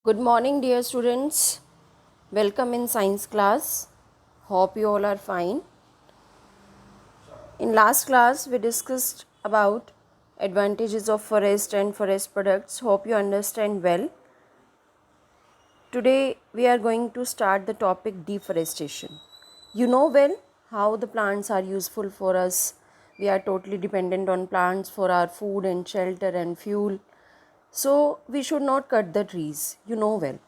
Good morning, dear students. Welcome in science class. Hope you all are fine. In last class, we discussed about advantages of forest and forest products. Hope you understand well. Today, we are going to start the topic deforestation. You know well how the plants are useful for us. We are totally dependent on plants for our food and shelter and fuel. So, we should not cut the trees. You know well.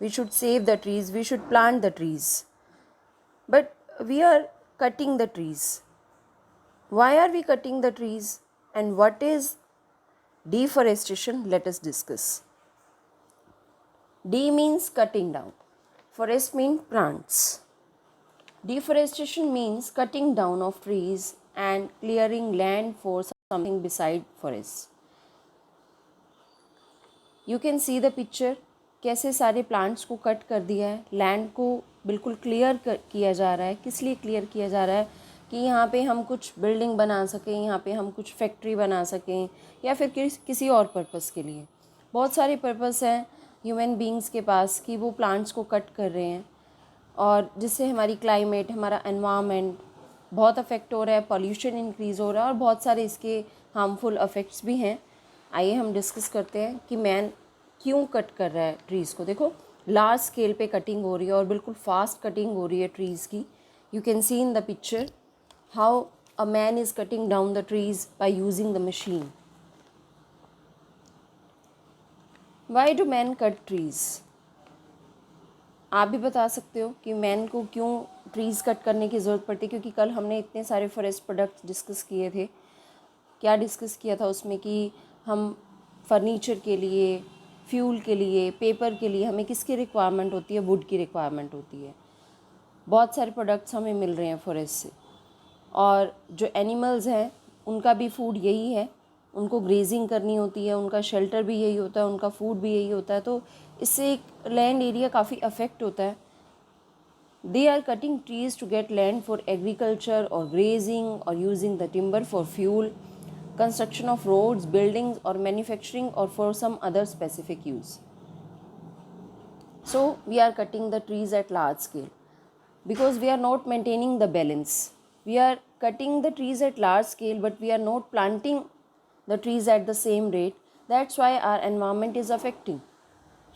We should save the trees. We should plant the trees. But we are cutting the trees. Why are we cutting the trees? And what is deforestation? Let us discuss. D means cutting down. Forest means plants. Deforestation means cutting down of trees and clearing land for something beside forests. You can see the picture. कैसे सारे plants को cut कर दिया है, land को बिल्कुल clear किया जा रहा है. किस लिए क्लियर किया जा रहा है? कि यहाँ पे हम कुछ बिल्डिंग बना सकें, यहाँ पे हम कुछ फैक्ट्री बना सकें, या फिर किसी और पर्पस के लिए. बहुत सारे पर्पस हैं ह्यूमन बींग्स के पास कि वो प्लांट्स को कट कर रहे हैं, और जिससे हमारी क्लाइमेट, हमारा एनवायरनमेंट बहुत अफेक्ट हो रहा है, पॉल्यूशन इंक्रीज़ हो रहा है, और बहुत सारे इसके हार्मफुल अफेक्ट्स भी हैं. आइए हम डिस्कस करते हैं कि मैन क्यों कट कर रहा है ट्रीज़ को. देखो, लार्ज स्केल पे कटिंग हो रही है और बिल्कुल फास्ट कटिंग हो रही है ट्रीज़ की. You can see in the picture how a man is cutting down the trees by using the machine. Why do man cut trees? आप भी बता सकते हो कि मैन को क्यों ट्रीज़ कट करने की ज़रूरत पड़ती है. क्योंकि कल हमने इतने सारे फॉरेस्ट प्रोडक्ट्स डिस्कस किए थे. क्या डिस्कस किया था उसमें कि हम फर्नीचर के लिए, फ्यूल के लिए, पेपर के लिए हमें किसकी रिक्वायरमेंट होती है? वुड की रिक्वायरमेंट होती है. बहुत सारे प्रोडक्ट्स हमें मिल रहे हैं फॉरेस्ट से, और जो एनिमल्स हैं उनका भी फूड यही है. उनको ग्रेजिंग करनी होती है, उनका शेल्टर भी यही होता है, उनका फूड भी यही होता है. तो इससे एक लैंड एरिया काफ़ी अफेक्ट होता है. They are cutting trees to get land for agriculture और ग्रेजिंग और using the timber for fuel, construction of roads, buildings or manufacturing, or for some other specific use. So we are cutting the trees at large scale because we are not maintaining the balance. We are cutting the trees at large scale, but we are not planting the trees at the same rate. That's why our environment is affecting.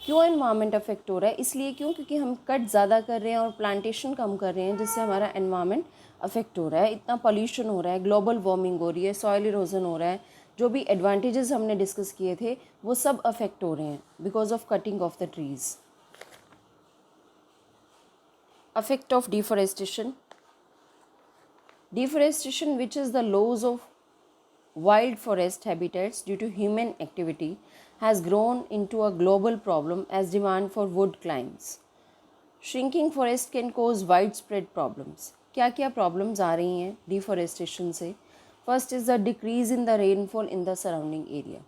क्यों environment affect हो रहा है? इसलिए क्योंकि हम cut ज़्यादा कर रहे हैं और प्लांटेशन कम कर रहे हैं, जिससे हमारा एनवायरनमेंट अफेक्ट हो रहा है. इतना पॉल्यूशन हो रहा है, ग्लोबल वार्मिंग हो रही है, सॉइल इरोजन हो रहा है. जो भी एडवांटेजेस हमने डिस्कस किए थे वो सब अफेक्ट हो रहे हैं because of cutting of the trees. Affect of deforestation. Deforestation which is the loss of wild forest habitats due to human activity has grown into a global problem as demand for wood climbs. Shrinking forest can cause widespread problems. क्या क्या problems आ रही हैं deforestation से? First is the decrease in the rainfall in the surrounding area.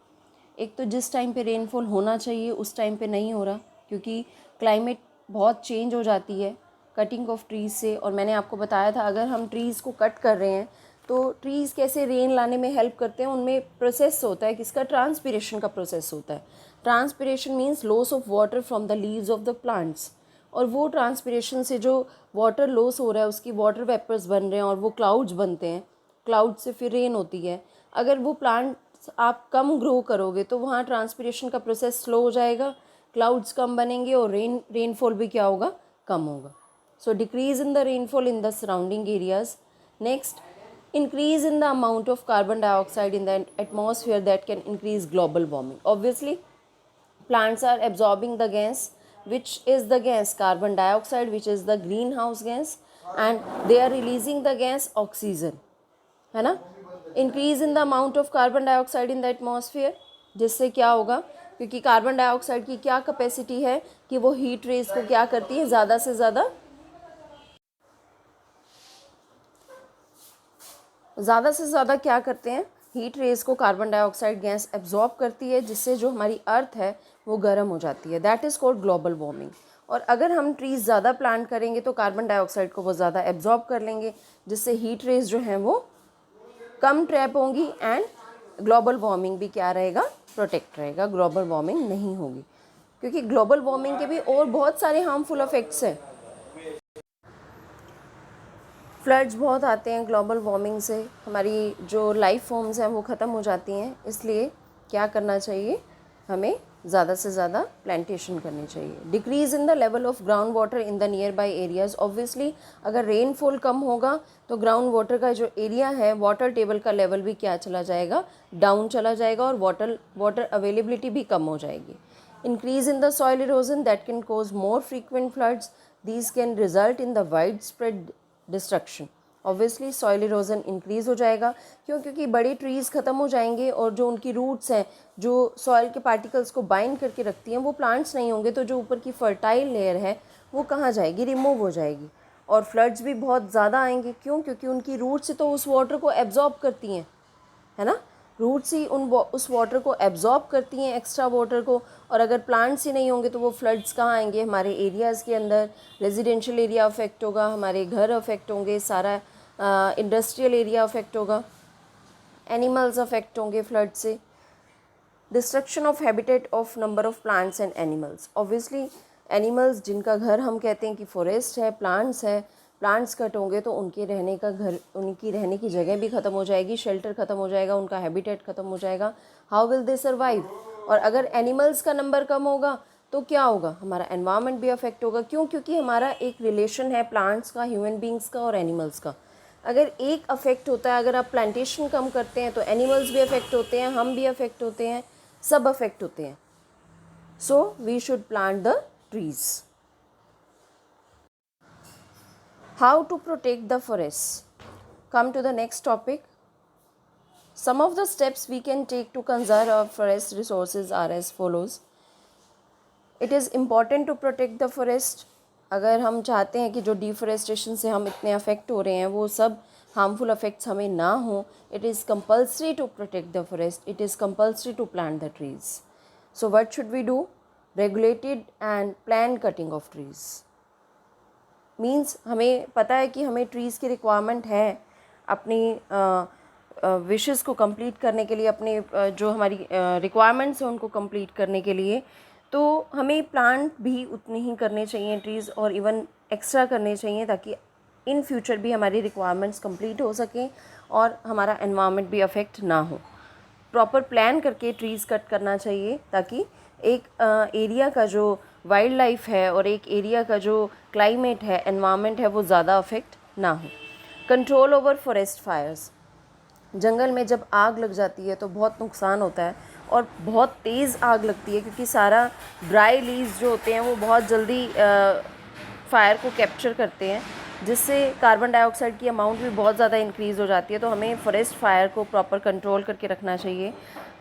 एक तो जिस time पे rainfall होना चाहिए उस टाइम पे नहीं हो रहा, क्योंकि क्लाइमेट बहुत चेंज हो जाती है कटिंग ऑफ ट्रीज़ से. और मैंने आपको बताया था, अगर हम ट्रीज़ को कट कर रहे हैं तो ट्रीज़ कैसे रेन लाने में हेल्प करते हैं. उनमें प्रोसेस होता है, किसका? ट्रांसपिरेशन का प्रोसेस होता है. Transpiration means loss of water from the leaves of the plants. और वो ट्रांसपिरेशन से जो वाटर लॉस हो रहा है उसकी वाटर वेपर्स बन रहे हैं और वो क्लाउड्स बनते हैं. क्लाउड से फिर रेन होती है. अगर वो प्लांट्स आप कम ग्रो करोगे तो वहाँ ट्रांसपिरेशन का प्रोसेस स्लो हो जाएगा, क्लाउड्स कम बनेंगे और रेनफॉल भी क्या होगा? कम होगा. So decrease in the rainfall in the surrounding areas. Next, increase in the amount of carbon dioxide in the atmosphere that can increase global warming. Obviously, plants are absorbing the gas, which is the gas carbon dioxide, which is the greenhouse gas, and they are releasing the gas oxygen, है ना? Increase in the amount of carbon dioxide in the atmosphere, जिससे क्या होगा? क्योंकि carbon dioxide की क्या capacity है कि वो हीट रेज को क्या करती है? ज़्यादा से ज़्यादा क्या करते हैं? हीट रेज को कार्बन डाइऑक्साइड गैस एब्जॉर्ब करती है, जिससे जो हमारी अर्थ है वो गर्म हो जाती है. That is called global warming. और अगर हम ट्रीज़ ज़्यादा प्लांट करेंगे तो कार्बन डाइऑक्साइड को वो ज़्यादा एब्जॉर्ब कर लेंगे, जिससे हीट रेज जो हैं वो कम ट्रैप होंगी एंड ग्लोबल वार्मिंग भी क्या रहेगा? प्रोटेक्ट रहेगा. ग्लोबल वार्मिंग नहीं होगी. क्योंकि ग्लोबल वार्मिंग के भी और बहुत सारे हार्मफुल इफेक्ट्स हैं। फ्लड्स बहुत आते हैं ग्लोबल वार्मिंग से, हमारी जो लाइफ फॉर्म्स हैं वो ख़त्म हो जाती हैं। इसलिए क्या करना चाहिए, हमें ज़्यादा से ज़्यादा प्लांटेशन करनी चाहिए। Decrease in the level of ground water in the near by areas. Obviously अगर रेनफॉल कम होगा तो ग्राउंड वाटर का जो एरिया है, वाटर टेबल का लेवल भी क्या चला जाएगा, डाउन चला जाएगा, और वाटर अवेलेबिलिटी भी कम हो जाएगी। Increase in the soil erosion that can cause more frequent floods, these can result in the wide spread destruction. Obviously soil erosion increase हो जाएगा, क्योंकि बड़े ट्रीज़ ख़त्म हो जाएंगे और जो उनकी रूट्स हैं जो सॉइल के पार्टिकल्स को बाइंड करके रखती हैं, वो प्लांट्स नहीं होंगे, तो जो ऊपर की फर्टाइल लेयर है वो कहाँ जाएगी, रिमूव हो जाएगी। और फ्लड्स भी बहुत ज़्यादा आएंगे, क्यों, क्योंकि उनकी रूट्स तो उस वाटर को एब्जॉर्ब करती हैं, है ना। रूट्स ही उस वाटर को एब्जॉर्ब करती हैं, एक्स्ट्रा वाटर को। और अगर प्लांट्स ही नहीं होंगे तो वो फ्लड्स कहाँ आएंगे, हमारे एरियाज़ के अंदर। रेजिडेंशियल एरिया अफेक्ट होगा, हमारे घर अफेक्ट होंगे, सारा इंडस्ट्रियल एरिया अफेक्ट होगा, एनिमल्स अफेक्ट होंगे फ्लड से। Destruction of habitat of number of plants and animals. Obviously animals जिनका घर हम कहते हैं कि फॉरेस्ट है, प्लांट्स है, प्लांट्स कट होंगे तो उनके रहने का घर, उनकी रहने की जगह भी ख़त्म हो जाएगी, शेल्टर ख़त्म हो जाएगा, उनका हैबिटेट ख़त्म हो जाएगा। How will they survive. और अगर एनिमल्स का नंबर कम होगा तो क्या होगा, हमारा एनवायरनमेंट भी अफेक्ट होगा। क्यों, क्योंकि हमारा एक रिलेशन है प्लांट्स का, ह्यूमन बींग्स का और एनिमल्स का। अगर एक अफेक्ट होता है, अगर आप प्लांटेशन कम करते हैं तो एनिमल्स भी अफेक्ट होते हैं, हम भी अफेक्ट होते हैं, सब अफेक्ट होते हैं। So we should plant the trees. How to protect the forest. Come to the next topic. Some of the steps we can take to conserve our forest resources are as follows. It is important to protect the forest. अगर हम चाहते हैं कि जो deforestation से हम इतने affect हो रहे हैं वो सब हार्मफुल अफेक्ट्स हमें ना हो, it is compulsory to protect the forest, it is compulsory to plant the trees. So what should we do? Regulated and plan cutting of trees means हमें पता है कि हमें ट्रीज़ की रिक्वायरमेंट है अपनी विशेस को कंप्लीट करने के लिए, अपने जो हमारी रिक्वायरमेंट्स हैं उनको कंप्लीट करने के लिए, तो हमें प्लांट भी उतने ही करने चाहिए ट्रीज़, और इवन एक्स्ट्रा करने चाहिए, ताकि इन फ्यूचर भी हमारी रिक्वायरमेंट्स कंप्लीट हो सकें और हमारा एनवायरनमेंट भी अफेक्ट ना हो। प्रॉपर प्लान करके ट्रीज़ कट करना चाहिए, ताकि एक एरिया का जो वाइल्ड लाइफ है और एक एरिया का जो क्लाइमेट है, एनवायरनमेंट है, वो ज़्यादा अफेक्ट ना हो। Control over forest fires. जंगल में जब आग लग जाती है तो बहुत नुकसान होता है, और बहुत तेज़ आग लगती है, क्योंकि सारा ड्राई लीव्स जो होते हैं वो बहुत जल्दी फायर को कैप्चर करते हैं, जिससे कार्बन डाइऑक्साइड की अमाउंट भी बहुत ज़्यादा इंक्रीज़ हो जाती है। तो हमें फॉरेस्ट फायर को प्रॉपर कंट्रोल करके रखना चाहिए।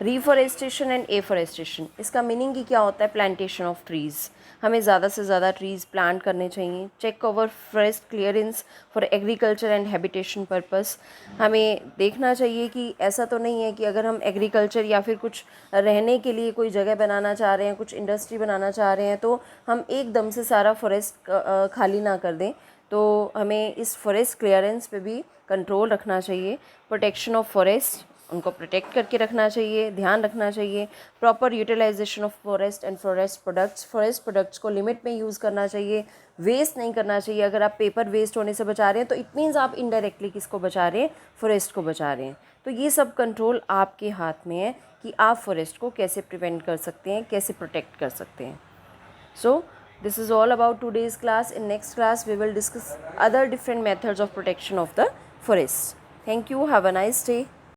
रीफॉरेस्टेशन एंड एफॉरेस्टेशन, इसका मीनिंग ही क्या होता है? Plantation of trees. हमें ज़्यादा से ज़्यादा ट्रीज़ प्लांट करने चाहिए। Check over forest clearance for agriculture and habitation purpose. हमें देखना चाहिए कि ऐसा तो नहीं है कि अगर हम एग्रीकल्चर या फिर कुछ रहने के लिए कोई जगह बनाना चाह रहे हैं, कुछ इंडस्ट्री बनाना चाह रहे हैं, तो हम एकदम से सारा फॉरेस्ट खाली ना कर दें। तो हमें इस फॉरेस्ट क्लियरेंस पे भी कंट्रोल रखना चाहिए। प्रोटेक्शन ऑफ फॉरेस्ट, उनको प्रोटेक्ट करके रखना चाहिए, ध्यान रखना चाहिए। Proper utilization of forest and forest products को लिमिट में यूज़ करना चाहिए, वेस्ट नहीं करना चाहिए। अगर आप पेपर वेस्ट होने से बचा रहे हैं तो इट मीन्स आप इनडायरेक्टली किसको बचा रहे हैं? फॉरेस्ट को बचा रहे हैं। तो ये सब कंट्रोल आपके हाथ में है कि आप फॉरेस्ट को कैसे प्रिवेंट कर सकते हैं, कैसे प्रोटेक्ट कर सकते हैं। So this is all about today's class. In next class we will discuss other different methods of protection of the forest. Thank you. Have a nice day.